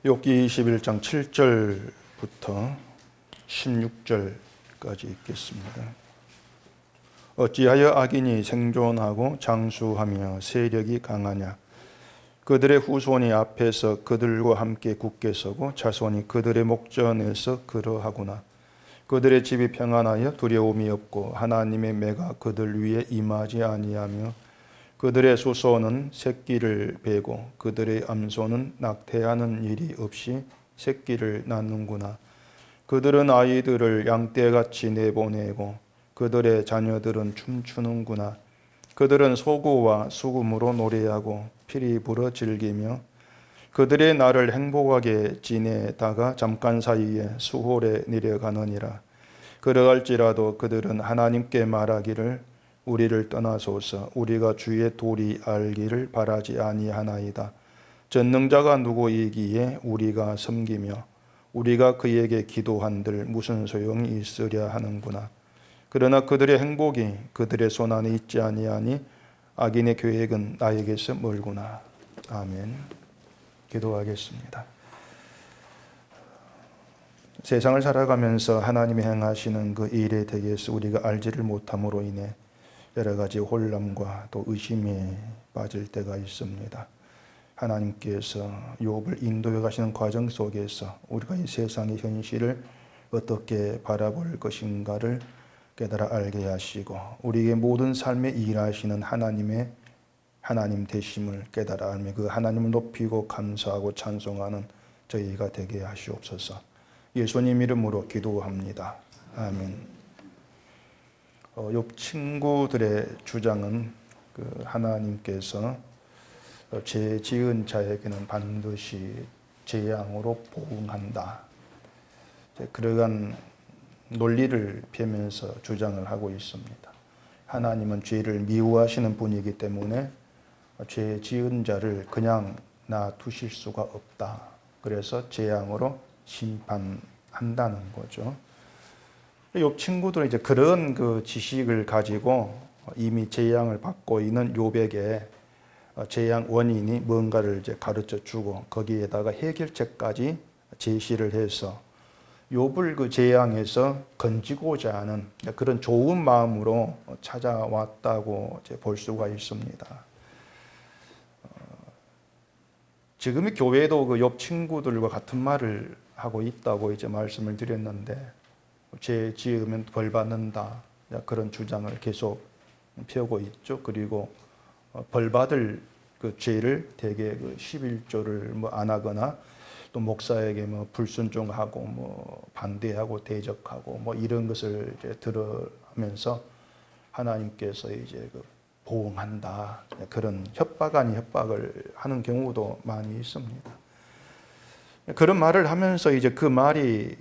욥기 21장 7절부터 16절까지 읽겠습니다. 어찌하여 악인이 생존하고 장수하며 세력이 강하냐? 그들의 후손이 앞에서 그들과 함께 굳게 서고 자손이 그들의 목전에서 그러하구나. 그들의 집이 평안하여 두려움이 없고 하나님의 매가 그들 위에 임하지 아니하며 그들의 수소는 새끼를 베고 그들의 암소는 낙태하는 일이 없이 새끼를 낳는구나. 그들은 아이들을 양떼같이 내보내고 그들의 자녀들은 춤추는구나. 그들은 소고와 수금으로 노래하고 피리 불어 즐기며 그들의 날을 행복하게 지내다가 잠깐 사이에 수홀에 내려가느니라. 그러할지라도 그들은 하나님께 말하기를 우리를 떠나소서. 우리가 주의 도리 알기를 바라지 아니하나이다. 전능자가 누구이기에 우리가 섬기며 우리가 그에게 기도한들 무슨 소용이 있으랴 하는구나. 그러나 그들의 행복이 그들의 손안에 있지 아니하니 악인의 계획은 나에게서 멀구나. 아멘. 기도하겠습니다. 세상을 살아가면서 하나님이 행하시는 그 일에 대해서 우리가 알지를 못함으로 인해 여러 가지 혼란과 또 의심에 빠질 때가 있습니다. 하나님께서 욥을 인도해 가시는 과정 속에서 우리가 이 세상의 현실을 어떻게 바라볼 것인가를 깨달아 알게 하시고 우리의 모든 삶에 일하시는 하나님 되심을 깨달아 알며 그 하나님을 높이고 감사하고 찬송하는 저희가 되게 하시옵소서. 예수님 이름으로 기도합니다. 아멘. 욥 친구들의 주장은 하나님께서 죄 지은 자에게는 반드시 재앙으로 보응한다. 그러한 논리를 펴면서 주장을 하고 있습니다. 하나님은 죄를 미워하시는 분이기 때문에 죄 지은 자를 그냥 놔두실 수가 없다. 그래서 재앙으로 심판한다는 거죠. 욥 친구들은 이제 그런 그 지식을 가지고 이미 재앙을 받고 있는 욥에게 재앙 원인이 뭔가를 이제 가르쳐 주고 거기에다가 해결책까지 제시를 해서 욥을 그 재앙에서 건지고자 하는 그런 좋은 마음으로 찾아왔다고 이제 볼 수가 있습니다. 지금의 교회도 그 욥 친구들과 같은 말을 하고 있다고 이제 말씀을 드렸는데 죄 지으면 벌 받는다. 그런 주장을 계속 펴고 있죠. 그리고 벌 받을 그 죄를 대개 그 11조를 안 하거나 또 목사에게 불순종하고 반대하고 대적하고 이런 것을 이제 들으면서 하나님께서 이제 보응한다. 그런 협박 아닌 협박을 하는 경우도 많이 있습니다. 그런 말을 하면서 이제 그 말이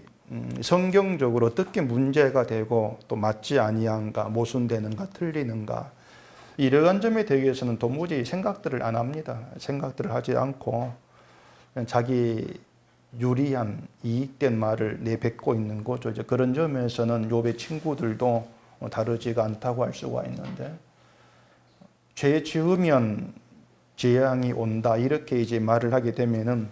성경적으로 어떻게 문제가 되고 또 맞지 아니한가, 모순되는가, 틀리는가 이러한 점에 대해서는 도무지 생각들을 안 합니다. 생각들을 하지 않고 자기 유리한 이익된 말을 내뱉고 있는 거죠. 이제 그런 점에서는 욥의 친구들도 다르지가 않다고 할 수가 있는데 죄 지으면 재앙이 온다 이렇게 이제 말을 하게 되면은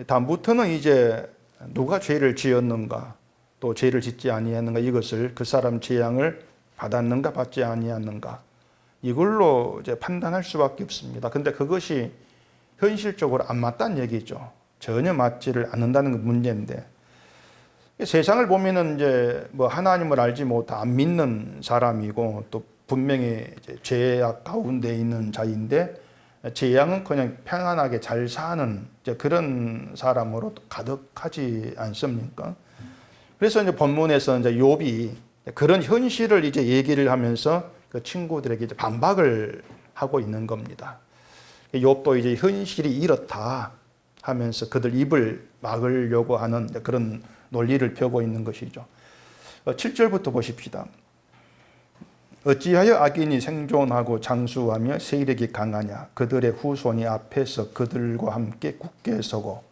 다음부터는 이제 누가 죄를 지었는가 또 죄를 짓지 아니했는가 이것을 그 사람 재앙을 받았는가 받지 아니했는가 이걸로 이제 판단할 수밖에 없습니다. 근데 그것이 현실적으로 안 맞다는 얘기죠. 전혀 맞지를 않는다는 건 문제인데 세상을 보면은 이제 하나님을 알지 못해 안 믿는 사람이고 또 분명히 이제 죄악 가운데 있는 자인데 재앙은 그냥 평안하게 잘 사는 그런 사람으로 가득하지 않습니까? 그래서 이제 본문에서 이제 욥이 그런 현실을 이제 얘기를 하면서 그 친구들에게 이제 반박을 하고 있는 겁니다. 욥도 이제 현실이 이렇다 하면서 그들 입을 막으려고 하는 그런 논리를 펴고 있는 것이죠. 7절부터 보십시다. 어찌하여 악인이 생존하고 장수하며 세력이 강하냐? 그들의 후손이 앞에서 그들과 함께 굳게 서고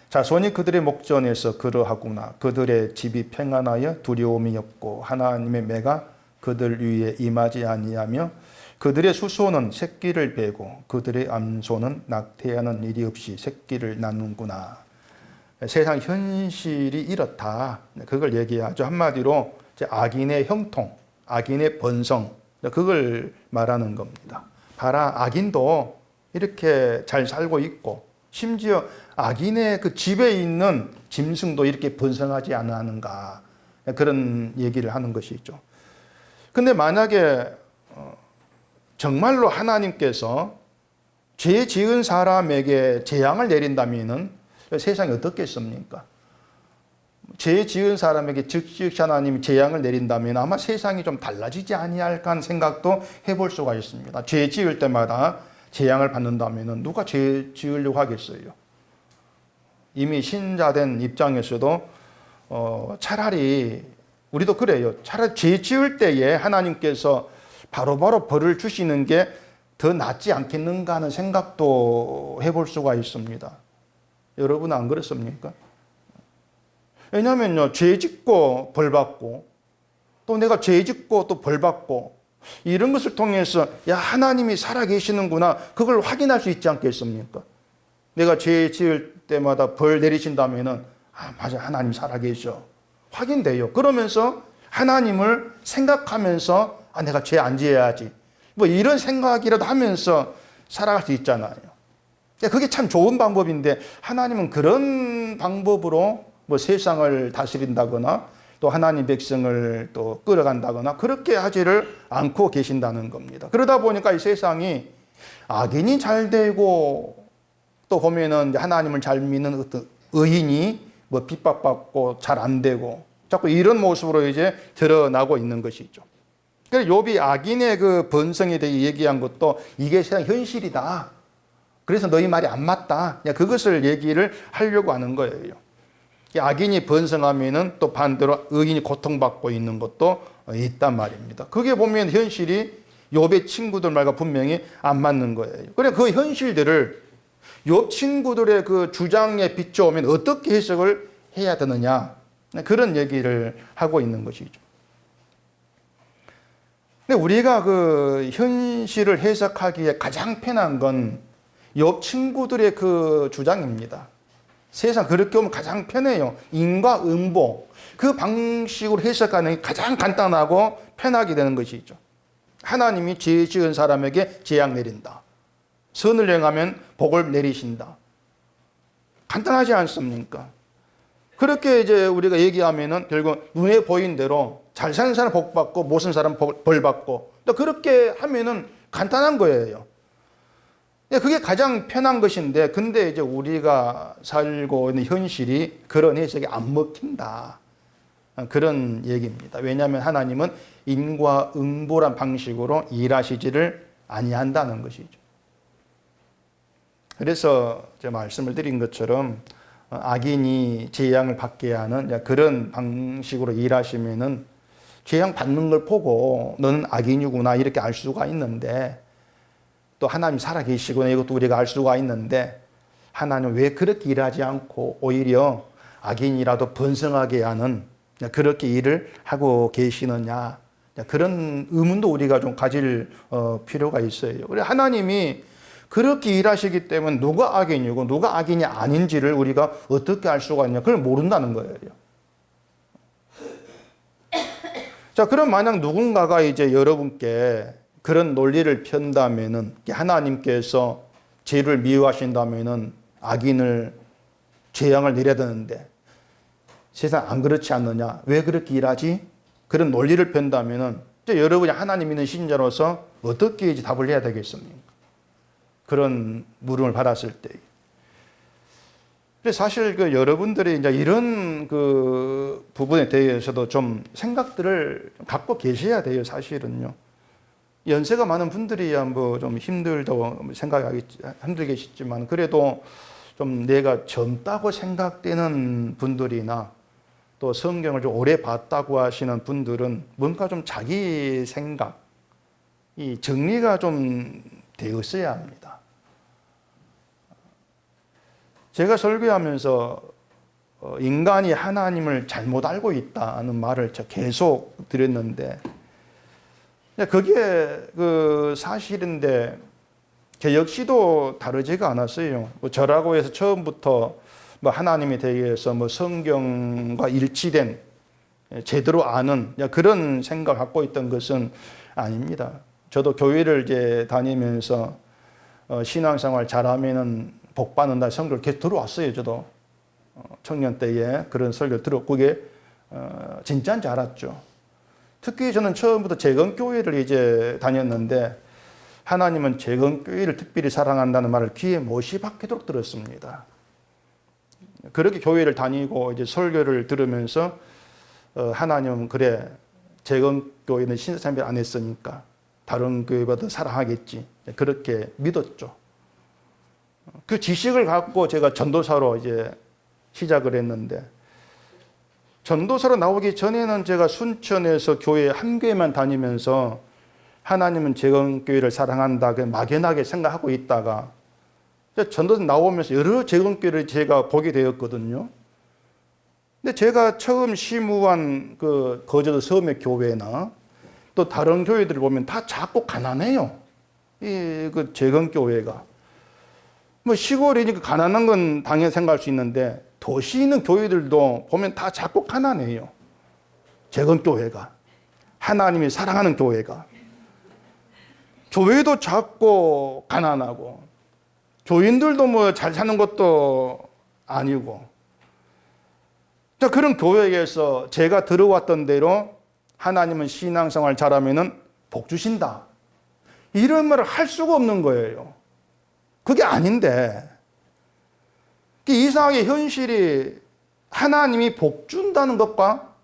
자손이 그들의 목전에서 그러하구나. 그들의 집이 평안하여 두려움이 없고 하나님의 매가 그들 위에 임하지 아니하며 그들의 수소는 새끼를 베고 그들의 암소는 낙태하는 일이 없이 새끼를 낳는구나. 세상 현실이 이렇다. 그걸 얘기하죠. 한마디로 악인의 형통, 악인의 번성, 그걸 말하는 겁니다. 봐라, 악인도 이렇게 잘 살고 있고 심지어 악인의 그 집에 있는 짐승도 이렇게 번성하지 않았는가, 그런 얘기를 하는 것이죠. 근데 만약에 정말로 하나님께서 죄 지은 사람에게 재앙을 내린다면은 세상이 어떻겠습니까? 죄 지은 사람에게 즉시 하나님이 재앙을 내린다면 아마 세상이 좀 달라지지 아니할까 하는 생각도 해볼 수가 있습니다. 죄 지을 때마다 재앙을 받는다면 누가 죄 지으려고 하겠어요? 이미 신자된 입장에서도 차라리 우리도 그래요. 차라리 죄 지을 때에 하나님께서 바로바로 벌을 주시는 게 더 낫지 않겠는가 하는 생각도 해볼 수가 있습니다. 여러분 안 그렇습니까? 왜냐하면요, 죄 짓고 벌 받고 또 내가 죄 짓고 또 벌 받고 이런 것을 통해서 야, 하나님이 살아계시는구나, 그걸 확인할 수 있지 않겠습니까? 내가 죄 지을 때마다 벌 내리신다면은 맞아, 하나님 살아계셔 확인돼요. 그러면서 하나님을 생각하면서 내가 죄 안 지어야지, 뭐 이런 생각이라도 하면서 살아갈 수 있잖아요. 그게 참 좋은 방법인데 하나님은 그런 방법으로 뭐 세상을 다스린다거나 또 하나님 백성을 또 끌어간다거나 그렇게 하지를 않고 계신다는 겁니다. 그러다 보니까 이 세상이 악인이 잘 되고 또 보면은 하나님을 잘 믿는 어떤 의인이 뭐 핍박받고 잘 안 되고 자꾸 이런 모습으로 이제 드러나고 있는 것이죠. 그래서 욥이 악인의 그 번성에 대해 얘기한 것도 이게 세상 현실이다. 그래서 너희 말이 안 맞다. 그것을 얘기를 하려고 하는 거예요. 악인이 번성하면은 또 반대로 의인이 고통받고 있는 것도 있단 말입니다. 그게 보면 현실이 욥의 친구들 말과 분명히 안 맞는 거예요. 그래 그 현실들을 욥 친구들의 그 주장에 비춰오면 어떻게 해석을 해야 되느냐, 그런 얘기를 하고 있는 것이죠. 근데 우리가 그 현실을 해석하기에 가장 편한 건 욥 친구들의 그 주장입니다. 세상 그렇게 오면 가장 편해요. 인과응보, 그 방식으로 해석하는 게 가장 간단하고 편하게 되는 것이죠. 하나님이 죄 지은 사람에게 재앙 내린다. 선을 행하면 복을 내리신다. 간단하지 않습니까? 그렇게 이제 우리가 얘기하면은 결국 눈에 보인 대로 잘 사는 사람 복 받고 못 사는 사람 벌 받고, 또 그렇게 하면은 간단한 거예요. 그게 가장 편한 것인데, 근데 이제 우리가 살고 있는 현실이 그런 해석이 안 먹힌다, 그런 얘기입니다. 왜냐하면 하나님은 인과응보란 방식으로 일하시지를 아니한다는 것이죠. 그래서 제가 말씀을 드린 것처럼 악인이 재앙을 받게 하는 그런 방식으로 일하시면은 재앙 받는 걸 보고 너는 악인이구나 이렇게 알 수가 있는데, 또 하나님 살아계시구나 이것도 우리가 알 수가 있는데, 하나님 왜 그렇게 일하지 않고 오히려 악인이라도 번성하게 하는 그렇게 일을 하고 계시느냐, 그런 의문도 우리가 좀 가질 필요가 있어요. 그래 하나님이 그렇게 일하시기 때문에 누가 악인이고 누가 악인이 아닌지를 우리가 어떻게 알 수가 있냐, 그걸 모른다는 거예요. 자, 그럼 만약 누군가가 이제 여러분께 그런 논리를 편다면은, 하나님께서 죄를 미워하신다면은 악인을 재앙을 내려야 되는데 세상 안 그렇지 않느냐, 왜 그렇게 일하지? 그런 논리를 편다면은 이제 여러분이 하나님 믿는 신자로서 어떻게 이제 답을 해야 되겠습니까? 그런 물음을 받았을 때. 사실 그 여러분들이 이제 이런 그 부분에 대해서도 좀 생각들을 갖고 계셔야 돼요, 사실은요. 연세가 많은 분들이야 뭐 좀 힘들다고 생각하기 힘들겠지만, 그래도 좀 내가 젊다고 생각되는 분들이나 또 성경을 좀 오래 봤다고 하시는 분들은 뭔가 좀 자기 생각, 이 정리가 좀 되었어야 합니다. 제가 설교하면서 인간이 하나님을 잘못 알고 있다는 말을 계속 드렸는데, 그게 그 사실인데 저 역시도 다르지가 않았어요. 뭐 저라고 해서 처음부터 뭐 하나님에 대해서 뭐 성경과 일치된 제대로 아는 그런 생각을 갖고 있던 것은 아닙니다. 저도 교회를 이제 다니면서 신앙생활 잘하면은 복 받는다 설교를 계속 들어왔어요. 저도 청년 때에 그런 설교를 들었고 그게 진짜인 줄 알았죠. 특히 저는 처음부터 재건교회를 이제 다녔는데 하나님은 재건교회를 특별히 사랑한다는 말을 귀에 못이 박히도록 들었습니다. 그렇게 교회를 다니고 이제 설교를 들으면서 하나님은 그래 재건교회는 신사참배 안 했으니까 다른 교회보다 사랑하겠지 그렇게 믿었죠. 그 지식을 갖고 제가 전도사로 이제 시작을 했는데 전도사로 나오기 전에는 제가 순천에서 교회 한 교회만 다니면서 하나님은 재건교회를 사랑한다 막연하게 생각하고 있다가 전도사 나오면서 여러 재건교회를 제가 보게 되었거든요. 근데 제가 처음 시무한 그 거제도 섬의 교회나 또 다른 교회들을 보면 다 작고 가난해요. 이 그 재건교회가 뭐 시골이니까 가난한 건 당연히 생각할 수 있는데 도시에 있는 교회들도 보면 다 작고 가난해요. 재건교회가 하나님이 사랑하는 교회가 교회도 작고 가난하고 교인들도 뭐 잘 사는 것도 아니고 자 그런 교회에서 제가 들어왔던 대로 하나님은 신앙생활 잘하면은 복 주신다 이런 말을 할 수가 없는 거예요. 그게 아닌데 이상하게 현실이 하나님이 복 준다는 것과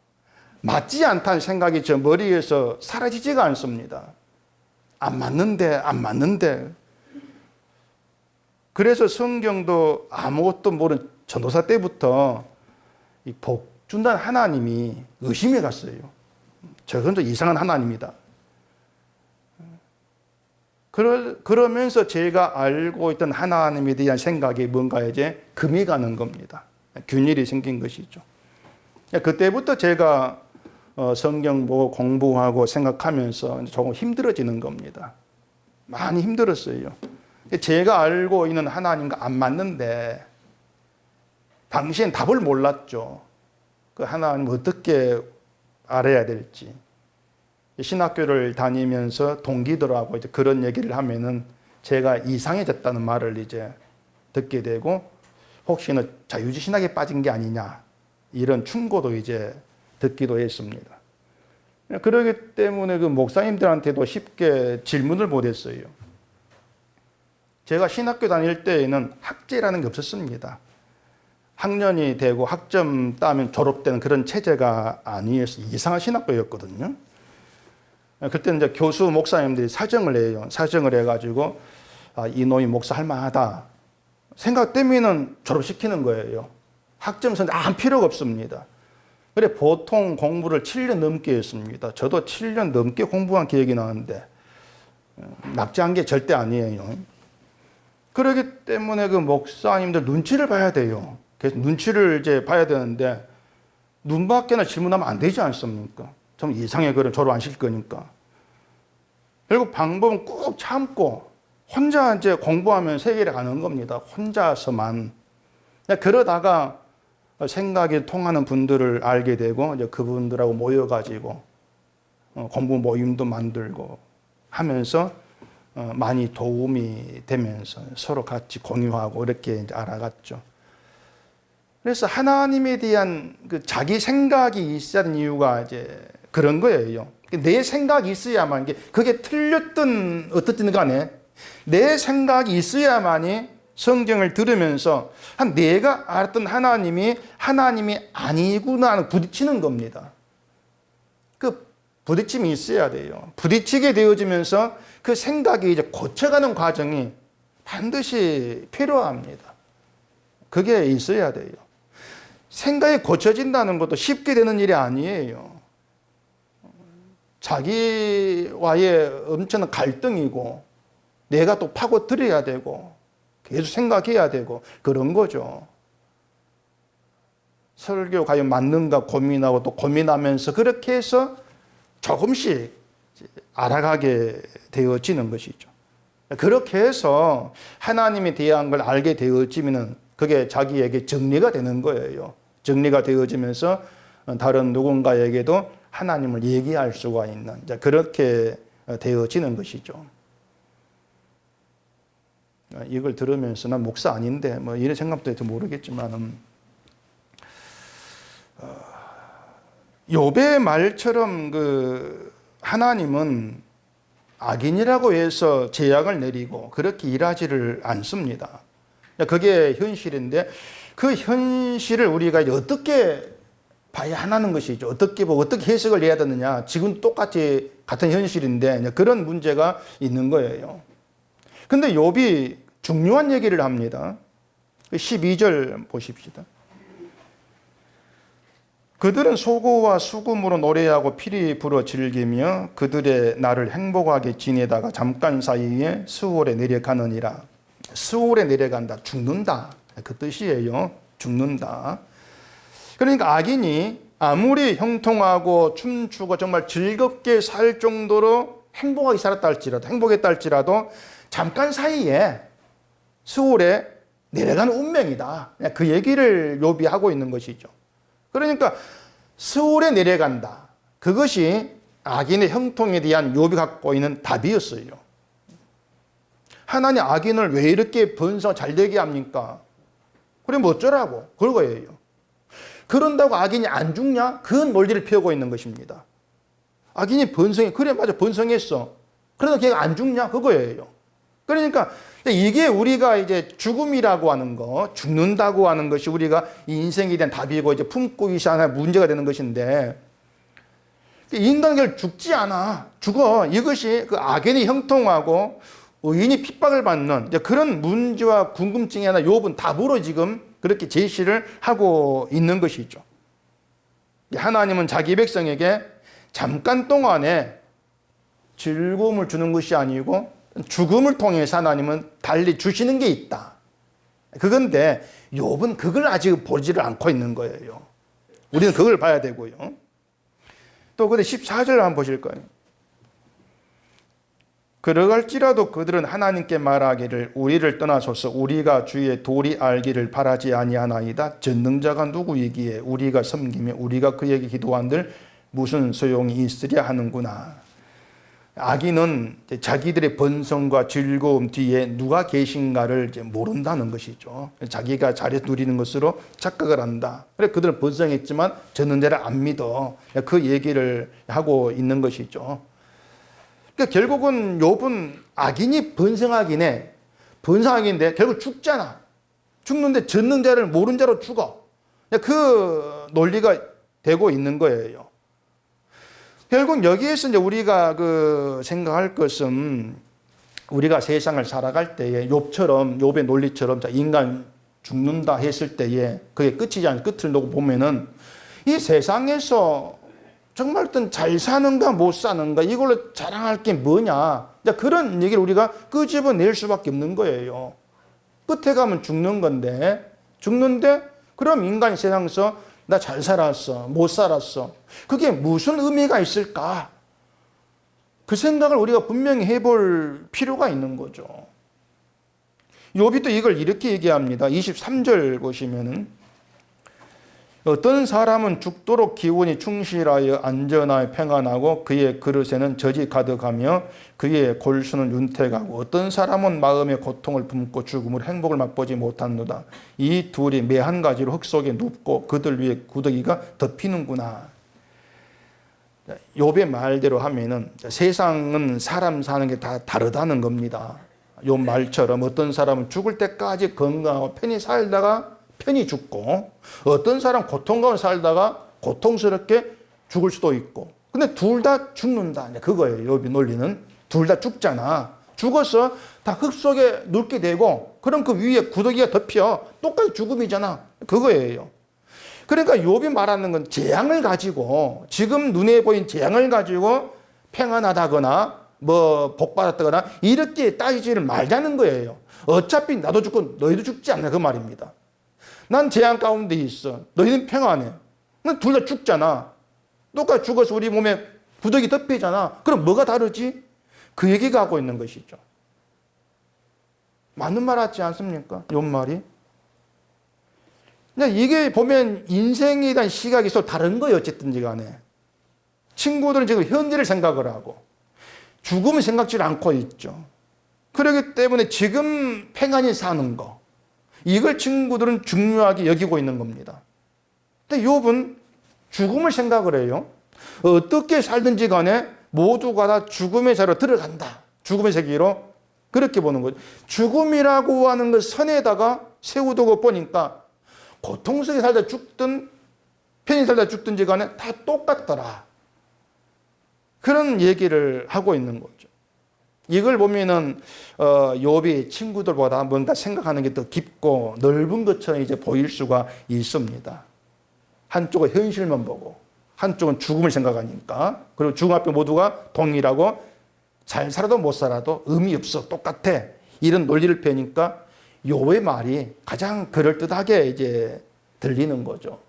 맞지 않다는 생각이 저 머리에서 사라지지가 않습니다. 안 맞는데 그래서 성경도 아무것도 모르는 전도사 때부터 이 복 준다는 하나님이 의심해 갔어요. 저건 좀 이상한 하나님이다. 그러면서 제가 알고 있던 하나님에 대한 생각이 뭔가 이제 금이 가는 겁니다. 균일이 생긴 것이죠. 그때부터 제가 성경 보고 공부하고 생각하면서 조금 힘들어지는 겁니다. 많이 힘들었어요. 제가 알고 있는 하나님과 안 맞는데 당시엔 답을 몰랐죠. 그 하나님을 어떻게 알아야 될지. 신학교를 다니면서 동기들하고 이제 그런 얘기를 하면은 제가 이상해졌다는 말을 이제 듣게 되고 혹시나 자유주의 신학에 빠진 게 아니냐 이런 충고도 이제 듣기도 했습니다. 그렇기 때문에 그 목사님들한테도 쉽게 질문을 못 했어요. 제가 신학교 다닐 때에는 학제라는 게 없었습니다. 학년이 되고 학점 따면 졸업되는 그런 체제가 아니어서 이상한 신학교였거든요. 그때는 이제 교수 목사님들이 사정을 해요. 사정을 해가지고 이놈이 목사할 만하다. 생각 때문에는 졸업시키는 거예요. 학점은 아무 필요가 없습니다. 그래 보통 공부를 7년 넘게 했습니다. 저도 7년 넘게 공부한 기억이 나는데 납작한 게 절대 아니에요. 그렇기 때문에 그 목사님들 눈치를 봐야 돼요. 그래서 눈치를 이제 봐야 되는데 눈밖에나 질문하면 안 되지 않습니까? 좀 이상해 그럼 졸업 안 시킬 거니까. 결국 방법은 꾹 참고 혼자 이제 공부하면 세계를 가는 겁니다. 혼자서만. 그러다가 생각이 통하는 분들을 알게 되고 이제 그분들하고 모여가지고 공부 모임도 만들고 하면서 많이 도움이 되면서 서로 같이 공유하고 이렇게 이제 알아갔죠. 그래서 하나님에 대한 그 자기 생각이 있어야 하는 이유가 이제 그런 거예요. 내 생각이 있어야만 그게 틀렸든 어떻든 간에 내 생각이 있어야만이 성경을 들으면서 내가 알았던 하나님이 아니구나 하는 부딪히는 겁니다. 그 부딪힘이 있어야 돼요. 부딪히게 되어지면서 그 생각이 이제 고쳐가는 과정이 반드시 필요합니다. 그게 있어야 돼요. 생각이 고쳐진다는 것도 쉽게 되는 일이 아니에요. 자기와의 엄청난 갈등이고 내가 또 파고들여야 되고 계속 생각해야 되고 그런 거죠. 설교 과연 맞는가 고민하고 또 고민하면서 그렇게 해서 조금씩 알아가게 되어지는 것이죠. 그렇게 해서 하나님에 대한 걸 알게 되어지면은 그게 자기에게 정리가 되는 거예요. 정리가 되어지면서 다른 누군가에게도 하나님을 얘기할 수가 있는, 그렇게 되어지는 것이죠. 이걸 들으면서 난 목사 아닌데 뭐 이런 생각도 해도 모르겠지만 욥의 말처럼 그 하나님은 악인이라고 해서 제약을 내리고 그렇게 일하지를 않습니다. 그게 현실인데 그 현실을 우리가 어떻게 봐야 하는 것이죠. 어떻게 보고 어떻게 해석을 해야 되느냐. 지금 똑같이 같은 현실인데 그런 문제가 있는 거예요. 근데 욥이 중요한 얘기를 합니다. 12절 보십시다. 그들은 소고와 수금으로 노래하고 피리 불어 즐기며 그들의 날을 행복하게 지내다가 잠깐 사이에 수월에 내려가느니라. 수월에 내려간다. 죽는다. 그 뜻이에요. 죽는다. 그러니까 악인이 아무리 형통하고 춤추고 정말 즐겁게 살 정도로 행복하게 살았다 할지라도, 행복했다 할지라도 잠깐 사이에 수월에 내려가는 운명이다. 그 얘기를 욥이 하고 있는 것이죠. 그러니까 수월에 내려간다. 그것이 악인의 형통에 대한 욥이 갖고 있는 답이었어요. 하나님 악인을 왜 이렇게 번성 잘 되게 합니까? 그래 뭐 어쩌라고? 그거예요. 그런다고 악인이 안 죽냐? 그 논리를 펴고 있는 것입니다. 악인이 번성해. 그래 맞아 번성했어. 그러나 걔가 안 죽냐? 그거예요. 그러니까 이게 우리가 이제 죽음이라고 하는 거, 죽는다고 하는 것이 우리가 인생에 대한 답이고 이제 품고 있어 하나 문제가 되는 것인데 인간을 죽지 않아. 죽어. 이것이 그 악인이 형통하고 의인이 핍박을 받는 그런 문제와 궁금증이 하나 욥은 답으로 지금 그렇게 제시를 하고 있는 것이죠. 하나님은 자기 백성에게 잠깐 동안에 즐거움을 주는 것이 아니고 죽음을 통해서 하나님은 달리 주시는 게 있다. 그건데 욥은 그걸 아직 보지를 않고 있는 거예요. 우리는 그걸 봐야 되고요. 또 근데 14절 한번 보실 거예요. 그러갈지라도 그들은 하나님께 말하기를 우리를 떠나소서 우리가 주의 도리 알기를 바라지 아니하나이다. 전능자가 누구이기에 우리가 섬기며 우리가 그에게 기도한들 무슨 소용이 있으랴 하는구나. 악인은 자기들의 번성과 즐거움 뒤에 누가 계신가를 이제 모른다는 것이죠. 자기가 잘해서 누리는 것으로 착각을 한다. 그래 그들은 번성했지만 전능자를 안 믿어. 그 얘기를 하고 있는 것이죠. 그러니까 결국은 욥은 악인이 번성하긴 해. 번성하긴데 결국 죽잖아. 죽는데 전능자를 모른 자로 죽어. 그 논리가 되고 있는 거예요. 결국 여기에서 이제 우리가 생각할 것은 우리가 세상을 살아갈 때에 욥의 논리처럼 인간 죽는다 했을 때에 그게 끝이지 않은 끝을 놓고 보면은 이 세상에서 정말 어떤 잘 사는가 못 사는가 이걸로 자랑할 게 뭐냐 그런 얘기를 우리가 끄집어낼 수밖에 없는 거예요. 끝에 가면 죽는 건데 죽는데 그럼 인간이 세상에서 나 잘 살았어 못 살았어 그게 무슨 의미가 있을까? 그 생각을 우리가 분명히 해볼 필요가 있는 거죠. 욥이 또 이걸 이렇게 얘기합니다. 23절 보시면은 어떤 사람은 죽도록 기운이 충실하여 안전하여 평안하고 그의 그릇에는 젖이 가득하며 그의 골수는 윤택하고 어떤 사람은 마음의 고통을 품고 죽음을 행복을 맛보지 못하노다. 이 둘이 매 한 가지로 흙 속에 눕고 그들 위에 구더기가 덮이는구나. 욥의 말대로 하면은 세상은 사람 사는 게 다 다르다는 겁니다. 욥 말처럼 어떤 사람은 죽을 때까지 건강하고 편히 살다가 편히 죽고 어떤 사람 고통 가운데 살다가 고통스럽게 죽을 수도 있고 근데 둘 다 죽는다. 그거예요. 욥의 논리는. 둘 다 죽잖아. 죽어서 다 흙 속에 눕게 되고 그럼 그 위에 구더기가 덮여. 똑같이 죽음이잖아. 그거예요. 그러니까 욥이 말하는 건 재앙을 가지고 지금 눈에 보인 재앙을 가지고 평안하다거나 뭐 복받았다거나 이렇게 따지지를 말자는 거예요. 어차피 나도 죽고 너희도 죽지 않나 그 말입니다. 난 재앙 가운데 있어. 너희는 평안해. 둘 다 죽잖아. 똑같이 죽어서 우리 몸에 부득이 덮이잖아. 그럼 뭐가 다르지? 그 얘기가 하고 있는 것이죠. 맞는 말 같지 않습니까? 요 말이. 이게 보면 인생에 대한 시각이 서로 다른 거예요. 어쨌든지 간에. 친구들은 지금 현재를 생각을 하고 죽음을 생각지 않고 있죠. 그렇기 때문에 지금 평안히 사는 거, 이걸 친구들은 중요하게 여기고 있는 겁니다. 근데 욥은 죽음을 생각을 해요. 어떻게 살든지 간에 모두가 다 죽음의 자리로 들어간다. 죽음의 세계로 그렇게 보는 거죠. 죽음이라고 하는 걸 선에다가 세우두고 보니까 고통 속에 살다 죽든 편히 살다 죽든지 간에 다 똑같더라. 그런 얘기를 하고 있는 거죠. 이걸 보면은 욥이 친구들보다 뭔가 생각하는 게 더 깊고 넓은 것처럼 이제 보일 수가 있습니다. 한쪽은 현실만 보고 한쪽은 죽음을 생각하니까, 그리고 죽음 앞에 모두가 동일하고 잘 살아도 못 살아도 의미 없어, 똑같아, 이런 논리를 펴니까 욥의 말이 가장 그럴듯하게 이제 들리는 거죠.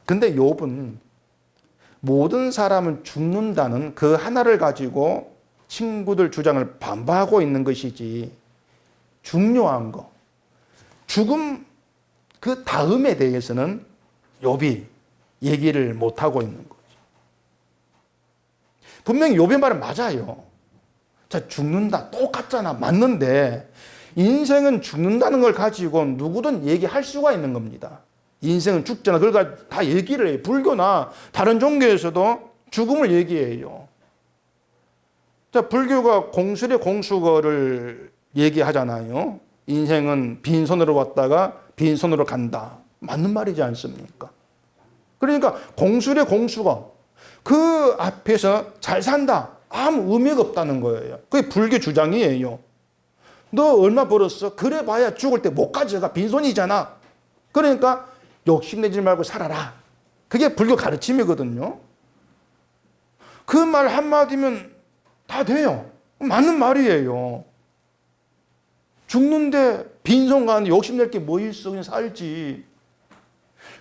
근데 욥은 모든 사람은 죽는다는 그 하나를 가지고 친구들 주장을 반박하고 있는 것이지, 중요한 거, 죽음 그 다음에 대해서는 욥이 얘기를 못하고 있는 거죠. 분명히 욥의 말은 맞아요. 자, 죽는다, 똑같잖아, 맞는데 인생은 죽는다는 걸 가지고 누구든 얘기할 수가 있는 겁니다. 인생은 죽잖아, 그걸 다 얘기를 해요. 불교나 다른 종교에서도 죽음을 얘기해요. 자, 불교가 공술의 공수거를 얘기하잖아요. 인생은 빈손으로 왔다가 빈손으로 간다. 맞는 말이지 않습니까? 그러니까 공술의 공수거, 그 앞에서 잘 산다, 아무 의미가 없다는 거예요. 그게 불교 주장이에요. 너 얼마 벌었어? 그래 봐야 죽을 때 못 가져가, 빈손이잖아. 그러니까 욕심내지 말고 살아라. 그게 불교 가르침이거든요. 그 말 한마디면 다 돼요. 맞는 말이에요. 죽는데 빈손 가는데 욕심낼 게 뭐 있어, 그냥 살지.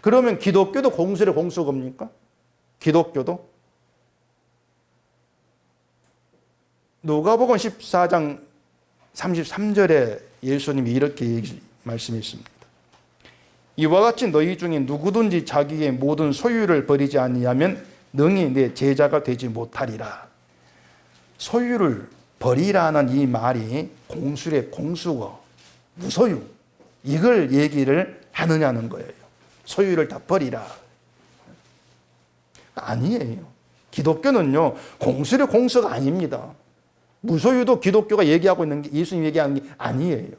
그러면 기독교도 공술의 공수겁니까? 기독교도? 누가복음 14장 33절에 예수님이 이렇게 말씀했습니다. 이와 같이 너희 중에 누구든지 자기의 모든 소유를 버리지 아니하면 능히 내 제자가 되지 못하리라. 소유를 버리라는 이 말이 공술의 공수거, 무소유, 이걸 얘기를 하느냐는 거예요. 소유를 다 버리라. 아니에요. 기독교는요, 공술의 공수가 아닙니다. 무소유도 기독교가 얘기하고 있는 게, 예수님이 얘기하는 게 아니에요.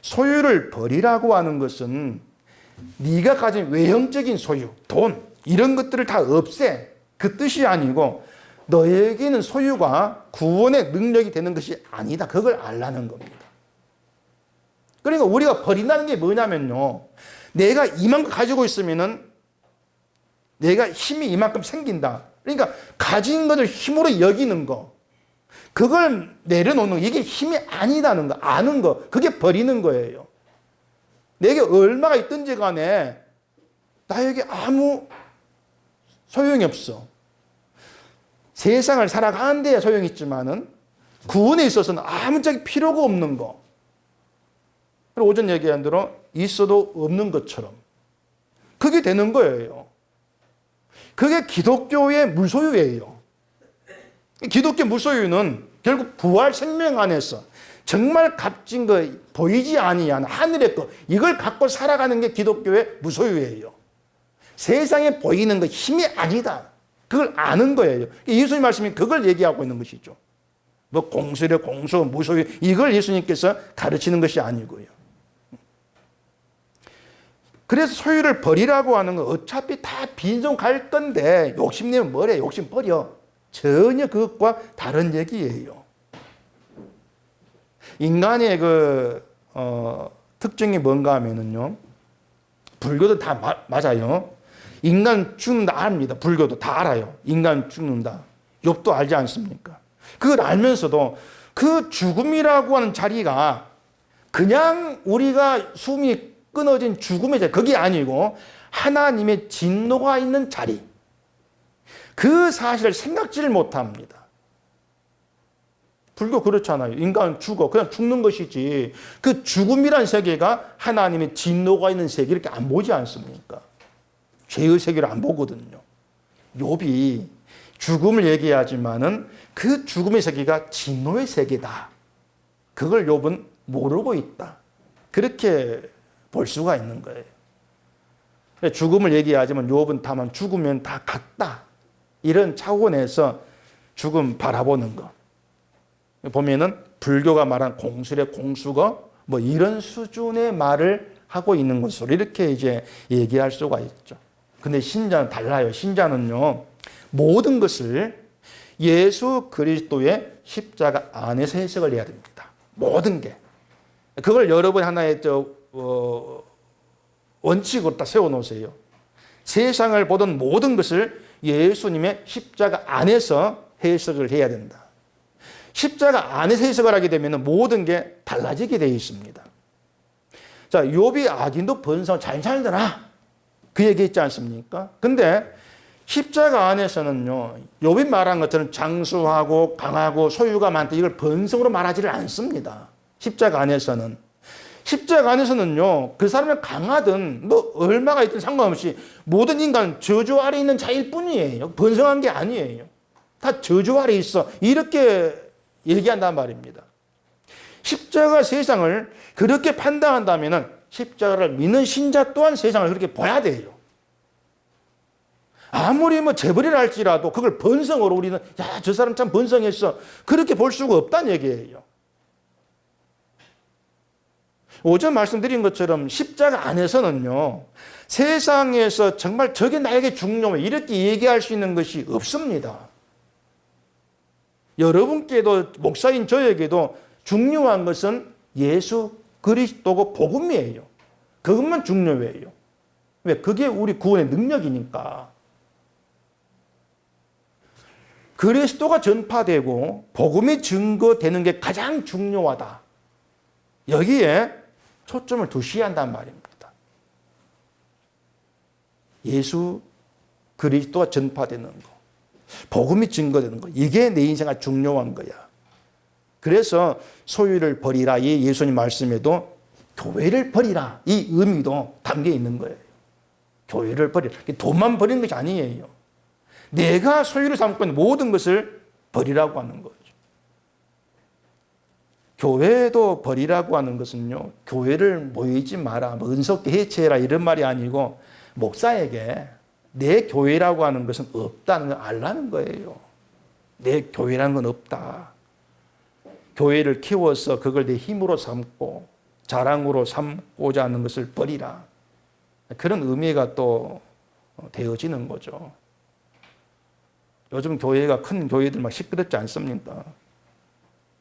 소유를 버리라고 하는 것은 네가 가진 외형적인 소유, 돈, 이런 것들을 다 없애, 그 뜻이 아니고 너에게는 소유가 구원의 능력이 되는 것이 아니다. 그걸 알라는 겁니다. 그러니까 우리가 버린다는 게 뭐냐면요, 내가 이만큼 가지고 있으면은 내가 힘이 이만큼 생긴다. 그러니까 가진 것을 힘으로 여기는 거, 그걸 내려놓는 거, 이게 힘이 아니다는 거, 아는 거, 그게 버리는 거예요. 내게 얼마가 있든지 간에 나에게 아무 소용이 없어. 세상을 살아가는 데에 소용이 있지만은 구원에 있어서는 아무짝에 필요가 없는 거. 그리고 오전 얘기한 대로 있어도 없는 것처럼 그게 되는 거예요. 그게 기독교의 무소유예요. 기독교 무소유는 결국 부활 생명 안에서 정말 값진 거, 보이지 아니한 하늘의 것, 이걸 갖고 살아가는 게 기독교의 무소유예요. 세상에 보이는 거 힘이 아니다. 그걸 아는 거예요. 예수님 말씀이 그걸 얘기하고 있는 것이죠. 뭐 공술의 공수, 무소유, 이걸 예수님께서 가르치는 것이 아니고요. 그래서 소유를 버리라고 하는 건 어차피 다 빈손 갈 건데 욕심내면 뭐래, 욕심 버려. 전혀 그것과 다른 얘기예요. 인간의 특징이 뭔가 하면은요, 불교도 다 맞아요. 인간 죽는다 압니다. 불교도 다 알아요. 인간 죽는다. 욥도 알지 않습니까? 그걸 알면서도 그 죽음이라고 하는 자리가 그냥 우리가 숨이 끊어진 죽음의 자리, 그게 아니고 하나님의 진노가 있는 자리, 그 사실을 생각지를 못합니다. 불교 그렇잖아요. 인간은 죽어. 그냥 죽는 것이지. 그 죽음이란 세계가 하나님의 진노가 있는 세계 이렇게 안 보지 않습니까? 죄의 세계를 안 보거든요. 욥이 죽음을 얘기하지만은 그 죽음의 세계가 진노의 세계다. 그걸 욥은 모르고 있다. 그렇게 볼 수가 있는 거예요. 죽음을 얘기하지만 욥은 다만 죽으면 다 같다. 이런 차원에서 죽음 바라보는 거. 보면은 불교가 말한 공술의 공수거 뭐 이런 수준의 말을 하고 있는 것으로 이렇게 이제 얘기할 수가 있죠. 근데 신자는 달라요. 신자는요, 모든 것을 예수 그리스도의 십자가 안에서 해석을 해야 됩니다. 모든 게. 그걸 여러분 하나의 원칙으로 딱 세워놓으세요. 세상을 보던 모든 것을 예수님의 십자가 안에서 해석을 해야 된다. 십자가 안에서 해석을 하게 되면 모든 게 달라지게 되어 있습니다. 자, 욥이 악인도 번성 잘 살더라. 그 얘기 있지 않습니까? 근데 십자가 안에서는요, 욥이 말한 것처럼 장수하고 강하고 소유가 많다. 이걸 번성으로 말하지를 않습니다. 십자가 안에서는. 십자가 안에서는요, 그 사람이 강하든 뭐 얼마가 있든 상관없이 모든 인간은 저주 아래 있는 자일 뿐이에요. 번성한 게 아니에요. 다 저주 아래 있어. 이렇게 얘기한단 말입니다. 십자가 세상을 그렇게 판단한다면 십자가를 믿는 신자 또한 세상을 그렇게 봐야 돼요. 아무리 뭐 재벌이라 할지라도 그걸 번성으로 우리는 야, 저 사람 참 번성했어. 그렇게 볼 수가 없다는 얘기예요. 오전 말씀드린 것처럼 십자가 안에서는요, 세상에서 정말 저게 나에게 중요해 이렇게 얘기할 수 있는 것이 없습니다. 여러분께도 목사인 저에게도 중요한 것은 예수 그리스도고 복음이에요. 그것만 중요해요. 왜? 그게 우리 구원의 능력이니까. 그리스도가 전파되고 복음이 증거되는 게 가장 중요하다. 여기에 초점을 두셔야 한단 말입니다. 예수 그리스도가 전파되는 거. 복음이 증거되는 거. 이게 내 인생에 중요한 거야. 그래서 소유를 버리라. 이 예수님 말씀에도 교회를 버리라. 이 의미도 담겨 있는 거예요. 교회를 버리라. 돈만 버리는 것이 아니에요. 내가 소유를 삼고 있는 모든 것을 버리라고 하는 거죠. 교회도 버리라고 하는 것은요, 교회를 모이지 마라, 뭐 은속교 해체해라 이런 말이 아니고 목사에게 내 교회라고 하는 것은 없다는 걸 알라는 거예요. 내 교회라는 건 없다. 교회를 키워서 그걸 내 힘으로 삼고 자랑으로 삼고자 하는 것을 버리라. 그런 의미가 또 되어지는 거죠. 요즘 교회가 큰 교회들 막 시끄럽지 않습니까?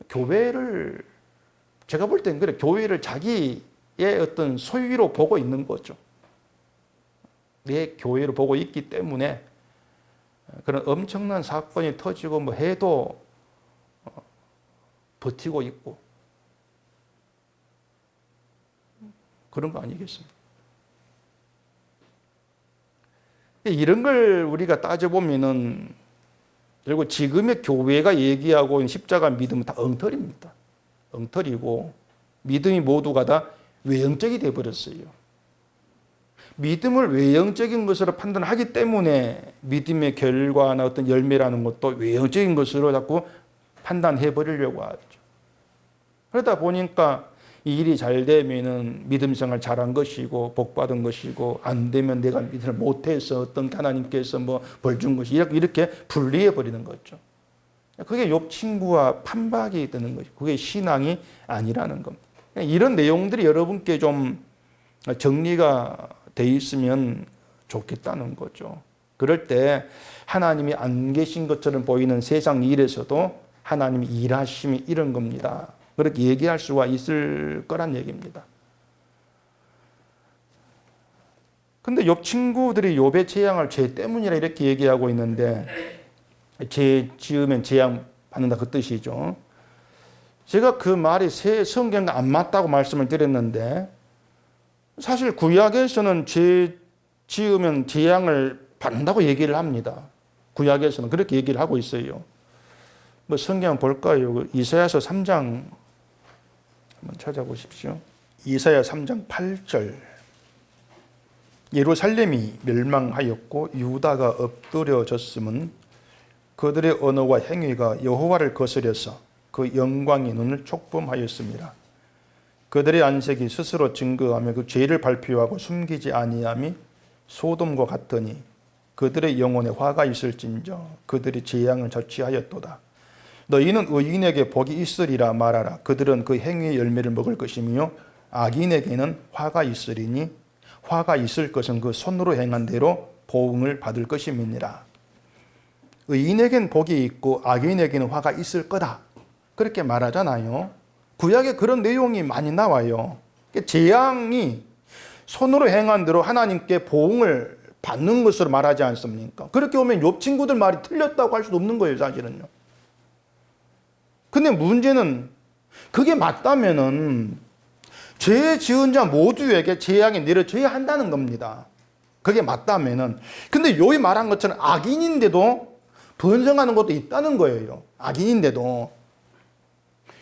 교회를 제가 볼 때는 그래, 교회를 자기의 어떤 소유로 보고 있는 거죠. 내 교회로 보고 있기 때문에 그런 엄청난 사건이 터지고 뭐 해도 버티고 있고 그런 거 아니겠습니까? 이런 걸 우리가 따져보면은 그리고 지금의 교회가 얘기하고 있는 십자가 믿음은 다 엉터리입니다. 엉터리고 믿음이 모두가 다 외형적이 되어버렸어요. 믿음을 외형적인 것으로 판단하기 때문에 믿음의 결과나 어떤 열매라는 것도 외형적인 것으로 자꾸 판단해버리려고 하죠. 그러다 보니까 이 일이 잘 되면은 믿음 생활 잘한 것이고 복 받은 것이고 안 되면 내가 믿음을 못해서 어떤 하나님께서 뭐 벌 준 것이 이렇게 분리해 버리는 거죠. 그게 욥 친구와 판박이 되는 것이 그게 신앙이 아니라는 겁니다. 이런 내용들이 여러분께 좀 정리가 돼 있으면 좋겠다는 거죠. 그럴 때 하나님이 안 계신 것처럼 보이는 세상 일에서도 하나님이 일하심이 이런 겁니다. 그렇게 얘기할 수가 있을 거란 얘기입니다. 근데 욥 친구들이 욥의 재앙을 죄 때문이라 이렇게 얘기하고 있는데 죄 지으면 재앙 받는다 그 뜻이죠. 제가 그 말이 성경과 안 맞다고 말씀을 드렸는데 사실 구약에서는 죄 지으면 재앙을 받는다고 얘기를 합니다. 구약에서는 그렇게 얘기를 하고 있어요. 뭐 성경 볼까요? 그 이사야서 3장 한번 찾아보십시오. 이사야 3장 8절. 예루살렘이 멸망하였고 유다가 엎드려졌음은 그들의 언어와 행위가 여호와를 거스려서 그 영광의 눈을 촉범하였습니다. 그들의 안색이 스스로 증거하며 그 죄를 발표하고 숨기지 아니함이 소돔과 같더니 그들의 영혼에 화가 있을진저 그들이 재앙을 자취하였도다. 너희는 의인에게 복이 있으리라 말하라. 그들은 그 행위의 열매를 먹을 것이며 악인에게는 화가 있으리니 화가 있을 것은 그 손으로 행한 대로 보응을 받을 것임이니라. 의인에겐 복이 있고 악인에게는 화가 있을 거다. 그렇게 말하잖아요. 구약에 그런 내용이 많이 나와요. 재앙이 손으로 행한 대로 하나님께 보응을 받는 것으로 말하지 않습니까? 그렇게 보면 욥 친구들 말이 틀렸다고 할 수도 없는 거예요, 사실은요. 근데 문제는 그게 맞다면은 죄 지은 자 모두에게 재앙이 내려져야 한다는 겁니다. 그게 맞다면은. 근데 욥이 말한 것처럼 악인인데도 번성하는 것도 있다는 거예요. 악인인데도.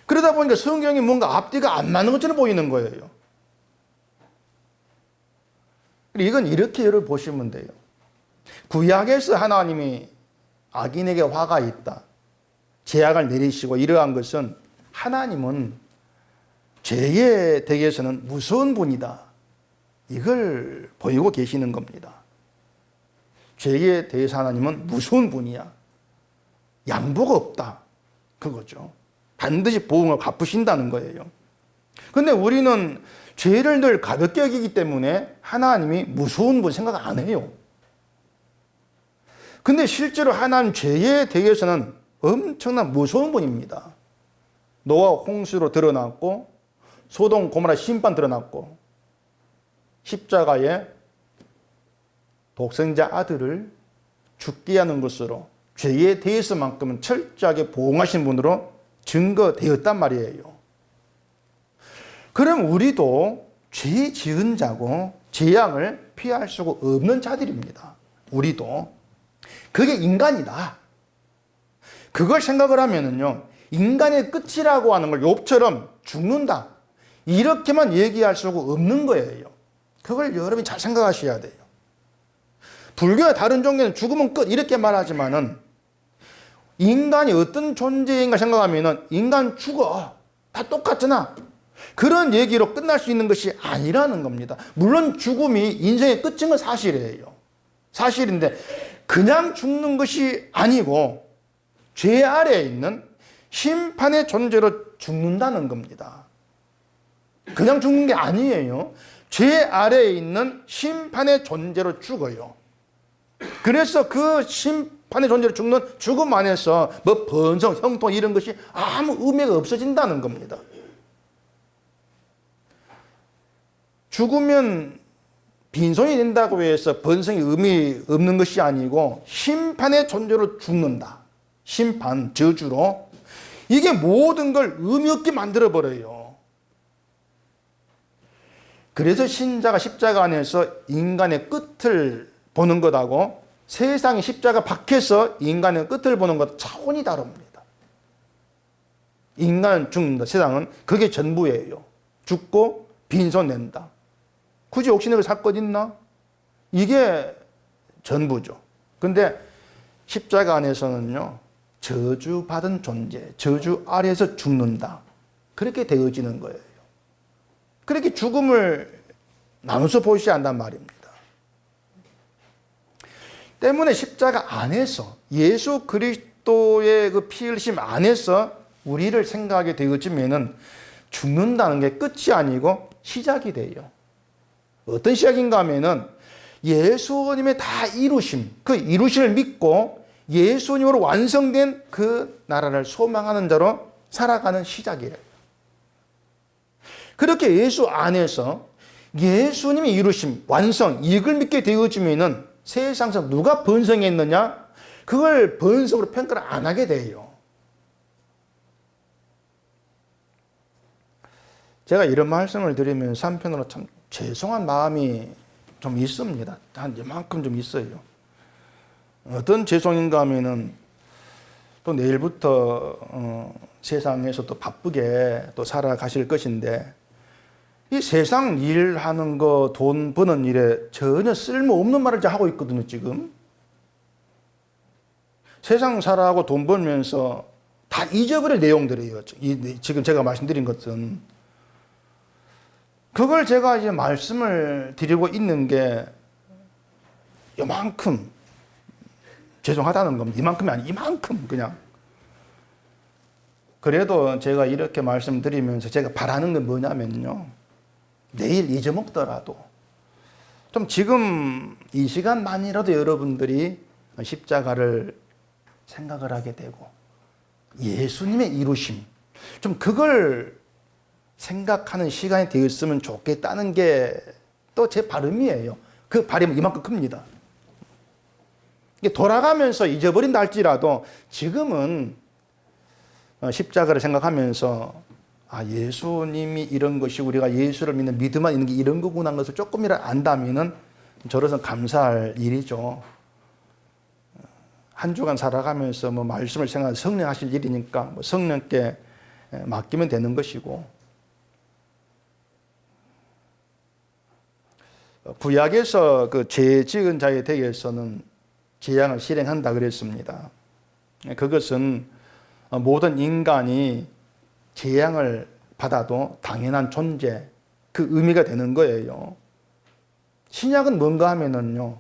그러다 보니까 성경이 뭔가 앞뒤가 안 맞는 것처럼 보이는 거예요. 이건 이렇게 여러분 보시면 돼요. 구약에서 하나님이 악인에게 화가 있다, 재앙을 내리시고 이러한 것은 하나님은 죄에 대해서는 무서운 분이다, 이걸 보이고 계시는 겁니다. 죄에 대해서 하나님은 무서운 분이야, 양보가 없다, 그거죠. 반드시 보응을 갚으신다는 거예요. 근데 우리는 죄를 늘 가볍게 여기기 때문에 하나님이 무서운 분 생각 안 해요. 근데 실제로 하나님 죄에 대해서는 엄청난 무서운 분입니다. 노아 홍수로 드러났고 소돔 고모라 심판 드러났고 십자가에 독생자 아들을 죽게 하는 것으로 죄에 대해서만큼은 철저하게 보응하신 분으로 증거되었단 말이에요. 그럼 우리도 죄 지은 자고 재앙을 피할 수가 없는 자들입니다. 우리도. 그게 인간이다. 그걸 생각을 하면은요, 인간의 끝이라고 하는 걸 욥처럼 죽는다, 이렇게만 얘기할 수가 없는 거예요. 그걸 여러분이 잘 생각하셔야 돼요. 불교의 다른 종교는 죽으면 끝 이렇게 말하지만은 인간이 어떤 존재인가 생각하면은 인간 죽어, 다 똑같잖아, 그런 얘기로 끝날 수 있는 것이 아니라는 겁니다. 물론 죽음이 인생의 끝인 건 사실이에요. 사실인데 그냥 죽는 것이 아니고 죄 아래에 있는 심판의 존재로 죽는다는 겁니다. 그냥 죽는 게 아니에요. 죄 아래에 있는 심판의 존재로 죽어요. 그래서 그 심판의 존재로 죽는 죽음 안에서 뭐 번성, 형통 이런 것이 아무 의미가 없어진다는 겁니다. 죽으면 빈손이 된다고 해서 번성이 의미 없는 것이 아니고 심판의 존재로 죽는다. 심판, 저주로. 이게 모든 걸 의미 없게 만들어버려요. 그래서 신자가 십자가 안에서 인간의 끝을 보는 것하고 세상의 십자가 밖에서 인간의 끝을 보는 것 차원이 다릅니다. 인간은 죽는다. 세상은 그게 전부예요. 죽고 빈손 낸다. 굳이 옥신에게 살 것 있나? 이게 전부죠. 근데 십자가 안에서는요, 저주받은 존재, 저주 아래에서 죽는다, 그렇게 되어지는 거예요. 그렇게 죽음을 나눠서 보셔야 한단 말입니다. 때문에 십자가 안에서 예수 그리스도의 그 피 흘리심 안에서 우리를 생각하게 되어지면은 죽는다는 게 끝이 아니고 시작이 돼요. 어떤 시작인가 하면은 예수님의 다 이루심, 그 이루심을 믿고 예수님으로 완성된 그 나라를 소망하는 자로 살아가는 시작이에요. 그렇게 예수 안에서 예수님이 이루심, 완성, 이걸 믿게 되어지면은 세상에서 누가 번성했느냐? 그걸 번성으로 평가를 안 하게 돼요. 제가 이런 말씀을 드리면서 한편으로 참 죄송한 마음이 좀 있습니다. 한 이만큼 좀 있어요. 어떤 죄송인가 하면은 또 내일부터 세상에서 또 바쁘게 또 살아가실 것인데 이 세상 일하는 거, 돈 버는 일에 전혀 쓸모없는 말을 하고 있거든요, 지금. 세상 살아가고 돈 벌면서 다 잊어버릴 내용들이에요. 지금 제가 말씀드린 것은. 그걸 제가 이제 말씀을 드리고 있는 게 이만큼, 죄송하다는 겁니다. 이만큼이 아니, 이만큼 그냥. 그래도 제가 이렇게 말씀드리면서 제가 바라는 건 뭐냐면요. 내일 잊어먹더라도 좀 지금 이 시간만이라도 여러분들이 십자가를 생각을 하게 되고 예수님의 이루심, 좀 그걸 생각하는 시간이 되었으면 좋겠다는 게 또 제 바람이에요. 그 바람은 이만큼 큽니다. 돌아가면서 잊어버린다 할지라도 지금은 십자가를 생각하면서 예수님이 이런 것이 우리가 예수를 믿는 믿음 안에 있는 게 이런 거구나 하는 것을 조금이라도 안다면은 저로서 감사할 일이죠. 한 주간 살아가면서 말씀을 생각하는 성령 하실 일이니까 성령께 맡기면 되는 것이고, 구약에서 그 죄 지은 자에 대해서는 재앙을 실행한다 그랬습니다. 그것은 모든 인간이 재앙을 받아도 당연한 존재, 그 의미가 되는 거예요. 신약은 뭔가 하면은요,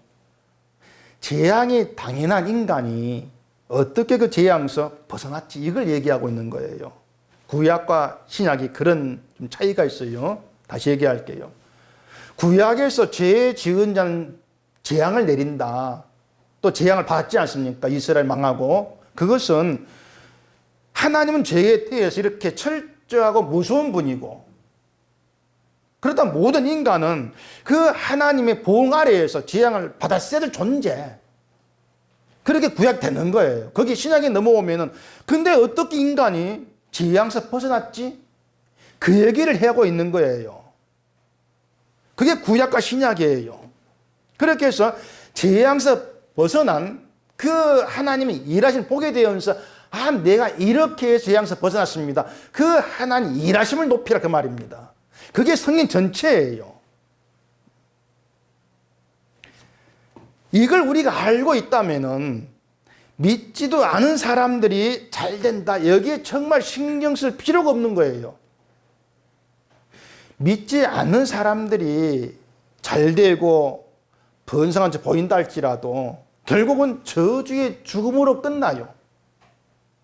재앙이 당연한 인간이 어떻게 그 재앙에서 벗어났지, 이걸 얘기하고 있는 거예요. 구약과 신약이 그런 좀 차이가 있어요. 다시 얘기할게요. 구약에서 죄 지은 자는 재앙을 내린다. 또 재앙을 받지 않습니까? 이스라엘 망하고. 그것은 하나님은 죄에 대해서 이렇게 철저하고 무서운 분이고, 그렇다 모든 인간은 그 하나님의 보응 아래에서 재앙을 받았어야 될 존재. 그렇게 구약되는 거예요. 거기 신약에 넘어오면은 근데 어떻게 인간이 재앙에서 벗어났지? 그 얘기를 하고 있는 거예요. 그게 구약과 신약이에요. 그렇게 해서 재앙에서 벗어난 그 하나님의 일하심을 보게 되면서 내가 이렇게 재앙에서 벗어났습니다. 그 하나님 일하심을 높이라 그 말입니다. 그게 성경 전체예요. 이걸 우리가 알고 있다면은 믿지도 않은 사람들이 잘 된다, 여기에 정말 신경 쓸 필요가 없는 거예요. 믿지 않는 사람들이 잘 되고 번성한 척 보인다 할지라도 결국은 저주의 죽음으로 끝나요.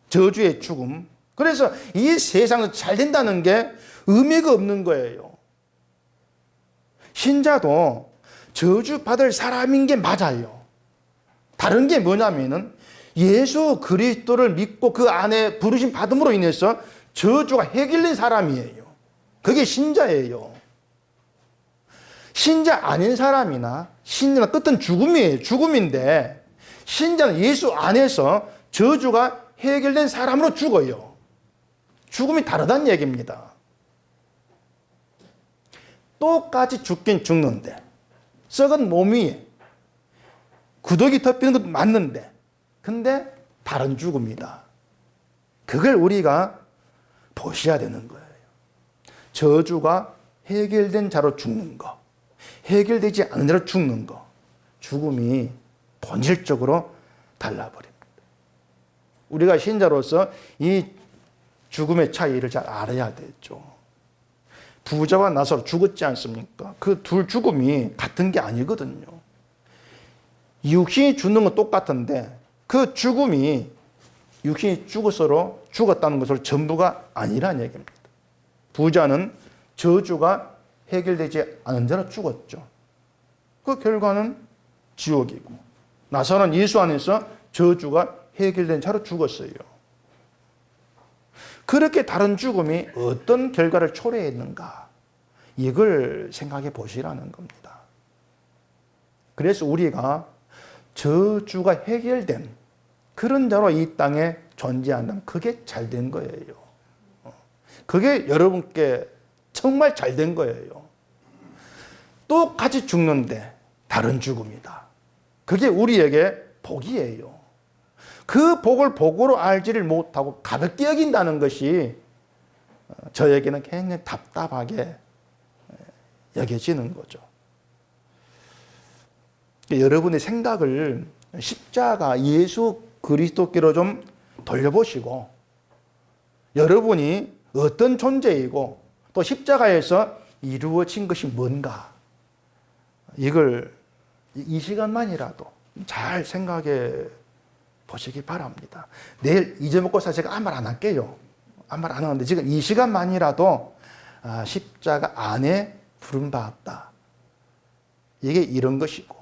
저주의 죽음. 그래서 이 세상에서 잘 된다는 게 의미가 없는 거예요. 신자도 저주받을 사람인 게 맞아요. 다른 게 뭐냐면은 예수 그리스도를 믿고 그 안에 부르심 받음으로 인해서 저주가 해결된 사람이에요. 그게 신자예요. 신자 아닌 사람이나 신자는 끝은 죽음이에요. 죽음인데 신자는 예수 안에서 저주가 해결된 사람으로 죽어요. 죽음이 다르다는 얘기입니다. 똑같이 죽긴 죽는데, 썩은 몸 위에 구더기 덮이는 것도 맞는데, 근데 다른 죽음이다. 그걸 우리가 보셔야 되는 거예요. 저주가 해결된 자로 죽는 거, 해결되지 않은 자로 죽는 거, 죽음이 본질적으로 달라버립니다. 우리가 신자로서 이 죽음의 차이를 잘 알아야 되죠. 부자와 나사로 죽었지 않습니까? 그 둘 죽음이 같은 게 아니거든요. 육신이 죽는 건 똑같은데 그 죽음이 육신이 죽어서로 죽었다는 것으로 전부가 아니라는 얘기입니다. 부자는 저주가 해결되지 않은 자로 죽었죠. 그 결과는 지옥이고, 나사로는 예수 안에서 저주가 해결된 자로 죽었어요. 그렇게 다른 죽음이 어떤 결과를 초래했는가, 이걸 생각해 보시라는 겁니다. 그래서 우리가 저주가 해결된 그런 자로 이 땅에 존재한다면 그게 잘 된 거예요. 그게 여러분께 정말 잘 된 거예요. 똑같이 죽는데 다른 죽음이다. 그게 우리에게 복이에요. 그 복을 복으로 알지를 못하고 가볍게 여긴다는 것이 저에게는 굉장히 답답하게 여겨지는 거죠. 여러분의 생각을 십자가 예수 그리스도께로 좀 돌려보시고, 여러분이 어떤 존재이고 또 십자가에서 이루어진 것이 뭔가, 이걸 이 시간만이라도 잘 생각해 보시기 바랍니다. 내일 잊어먹고 제가 아무 말 안 할게요. 아무 말 안 하는데 지금 이 시간만이라도 십자가 안에 부름받았다. 이게 이런 것이고,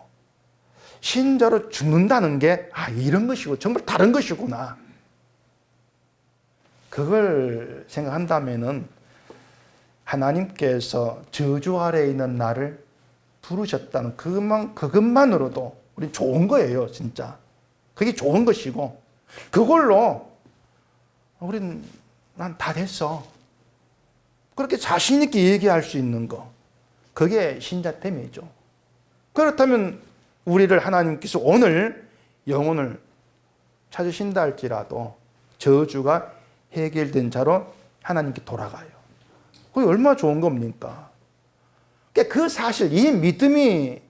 신자로 죽는다는 게 이런 것이고 정말 다른 것이구나. 그걸 생각한다면은 하나님께서 저주 아래에 있는 나를 부르셨다는 그것만으로도 우린 좋은 거예요, 진짜. 그게 좋은 것이고, 그걸로 우린 난 다 됐어. 그렇게 자신 있게 얘기할 수 있는 거, 그게 신자됨이죠. 그렇다면 우리를 하나님께서 오늘 영혼을 찾으신다 할지라도 저주가 해결된 자로 하나님께 돌아가요. 그게 얼마나 좋은 겁니까? 그 사실, 이 믿음이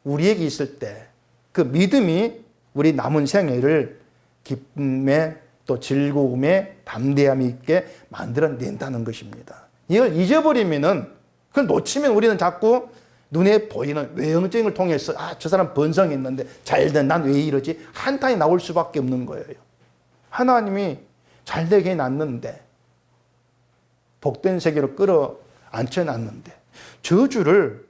우리에게 있을 때 그 믿음이 우리 남은 생애를 기쁨에 또 즐거움에 담대함 있게 만들어낸다는 것입니다. 이걸 잊어버리면은, 그걸 놓치면 우리는 자꾸 눈에 보이는 외형적인 통해서 저 사람 번성했는데 잘된 난 왜 이러지? 한탄이 나올 수밖에 없는 거예요. 하나님이 잘되게 해놨는데, 복된 세계로 끌어안혀놨는데, 저주를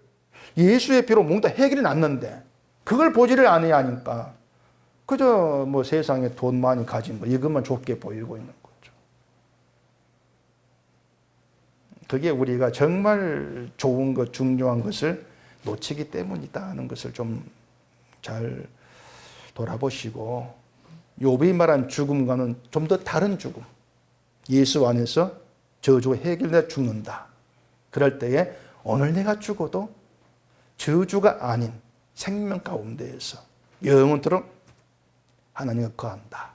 예수의 피로 뭔가 해결해 놨는데 그걸 보지를 않아야 하니까 그저 뭐 세상에 돈 많이 가진 거 이것만 좋게 보이고 있는 거죠. 그게 우리가 정말 좋은 것, 중요한 것을 놓치기 때문이다 하는 것을 좀 잘 돌아보시고, 욥이 말한 죽음과는 좀 더 다른 죽음, 예수 안에서 저주가 해결돼 죽는다. 그럴 때에 오늘 내가 죽어도 저주가 아닌 생명 가운데에서 영원토록 하나님과 거한다.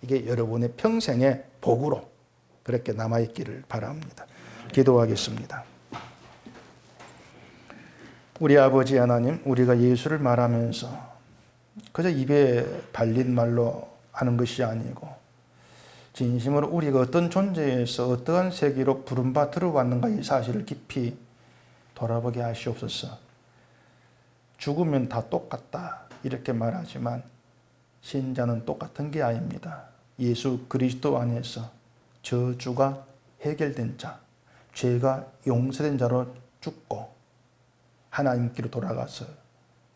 이게 여러분의 평생의 복으로 그렇게 남아있기를 바랍니다. 기도하겠습니다. 우리 아버지 하나님, 우리가 예수를 말하면서 그저 입에 발린 말로 하는 것이 아니고 진심으로 우리가 어떤 존재에서 어떠한 세계로 부름받아 들어왔는가 이 사실을 깊이 돌아보게 하시옵소서. 죽으면 다 똑같다 이렇게 말하지만 신자는 똑같은 게 아닙니다. 예수 그리스도 안에서 저주가 해결된 자, 죄가 용서된 자로 죽고 하나님께로 돌아가서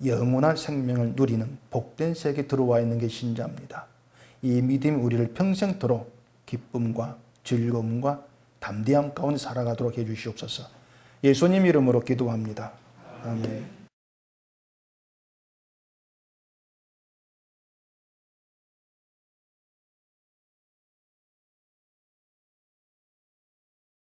영원한 생명을 누리는 복된 세계에 들어와 있는 게 신자입니다. 이 믿음이 우리를 평생토록 기쁨과 즐거움과 담대함 가운데 살아가도록 해주시옵소서. 예수님 이름으로 기도합니다. 아멘.